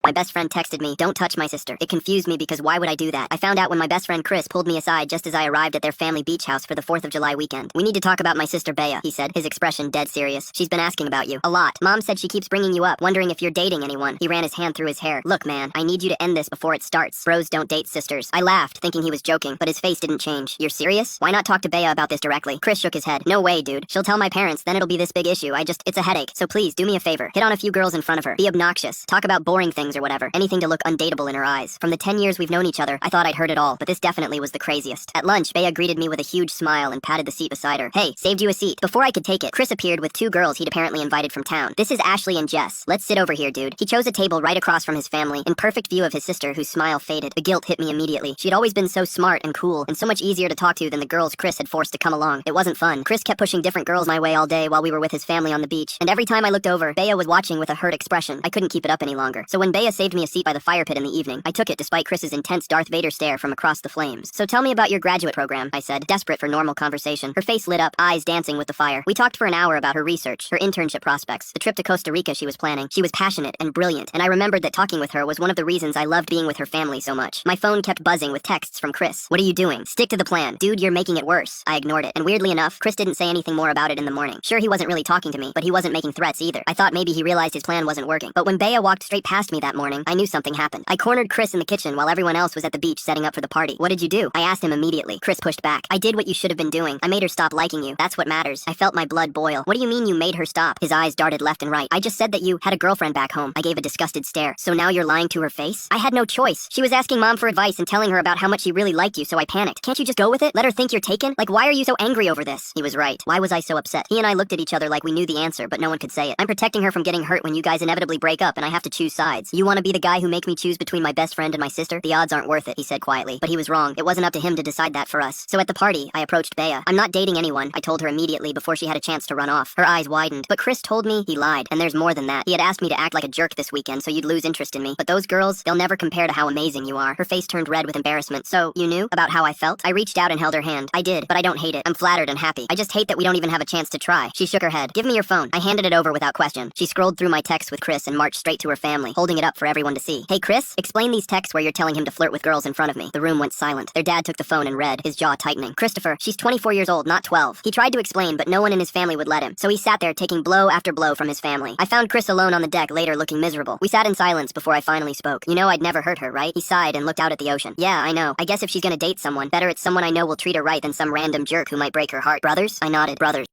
My best friend texted me, "Don't touch my sister." It confused me because why would I do that? I found out when my best friend Chris pulled me aside just as I arrived at their family beach house for the 4th of July weekend. "We need to talk about my sister Bea," he said, his expression dead serious. "She's been asking about you. A lot. Mom said she keeps bringing you up, wondering if you're dating anyone." He ran his hand through his hair. "Look, man, I need you to end this before it starts. Bros don't date sisters." I laughed, thinking he was joking, but his face didn't change. "You're serious? Why not talk to Bea about this directly?" Chris shook his head. "No way, dude. She'll tell my parents, then it'll be this big issue. It's a headache. So please, do me a favor. Hit on a few girls in front of her. Be obnoxious. Talk about boring things or whatever. Anything to look undateable in her eyes. From the 10 years we've known each other, I thought I'd heard it all, but this definitely was the craziest." At lunch, Bea greeted me with a huge smile and patted the seat beside her. "Hey, saved you a seat." Before I could take it, Chris appeared with 2 girls he'd apparently invited from town. "This is Ashley and Jess. Let's sit over here, dude." He chose a table right across from his family, in perfect view of his sister, whose smile faded. The guilt hit me immediately. She'd always been so smart and cool, and so much easier to talk to than the girls Chris had forced to come along. It wasn't fun. Chris kept pushing different girls my way all day while we were with his family on the beach, and every time I looked over, Bea was watching with a hurt expression. I couldn't keep it up any longer. So when Bea saved me a seat by the fire pit in the evening, I took it despite Chris's intense Darth Vader stare from across the flames. "So tell me about your graduate program," I said, desperate for normal conversation. Her face lit up, eyes dancing with the fire. We talked for an hour about her research, her internship prospects, the trip to Costa Rica she was planning. She was passionate and brilliant, and I remembered that talking with her was one of the reasons I loved being with her family so much. My phone kept buzzing with texts from Chris. "What are you doing? Stick to the plan. Dude, you're making it worse." I ignored it, and weirdly enough, Chris didn't say anything more about it in the morning. Sure, he wasn't really talking to me, but he wasn't making threats either. I thought maybe he realized his plan wasn't working. But when Bea walked straight past me that morning, I knew something happened. I cornered Chris in the kitchen while everyone else was at the beach setting up for the party. "What did you do?" I asked him immediately. Chris pushed back. "I did what you should have been doing. I made her stop liking you. That's what matters." I felt my blood boil. "What do you mean you made her stop?" His eyes darted left and right. "I just said that you had a girlfriend back home." I gave a disgusted stare. "So now you're lying to her face?" "I had no choice. She was asking Mom for advice and telling her about how much she really liked you, so I panicked." "Can't you just go with it? Let her think you're taken? Like, why are you so angry over this?" He was right. Why was I so upset? He and I looked at each other like we knew the answer, but no one could say it. "I'm protecting her from getting hurt when you guys inevitably break up and I have to choose sides. You want to be the guy who make me choose between my best friend and my sister? The odds aren't worth it," he said quietly. But he was wrong. It wasn't up to him to decide that for us. So at the party, I approached Bea. "I'm not dating anyone," I told her immediately before she had a chance to run off. Her eyes widened. "But Chris told me." He lied. "And there's more than that. He had asked me to act like a jerk this weekend so you'd lose interest in me. But those girls, they'll never compare to how amazing you are." Her face turned red with embarrassment. "So, you knew about how I felt?" I reached out and held her hand. "I did, but I don't hate it. I'm flattered and happy. I just hate that we don't even have a chance to try." She shook her head. "Give me your phone." I handed it over without question. She scrolled through my texts with Chris and marched straight to her family, holding it up for everyone to see. "Hey, Chris, explain these texts where you're telling him to flirt with girls in front of me." The room went silent. Their dad took the phone and read, his jaw tightening. "Christopher, she's 24 years old, not 12. He tried to explain, but no one in his family would let him. So he sat there taking blow after blow from his family. I found Chris alone on the deck later looking miserable. We sat in silence before I finally spoke. "You know I'd never hurt her, right?" He sighed and looked out at the ocean. "Yeah, I know. I guess if she's gonna date someone, better it's someone I know will treat her right than some random jerk who might break her heart." "Brothers?" I nodded. "Brothers."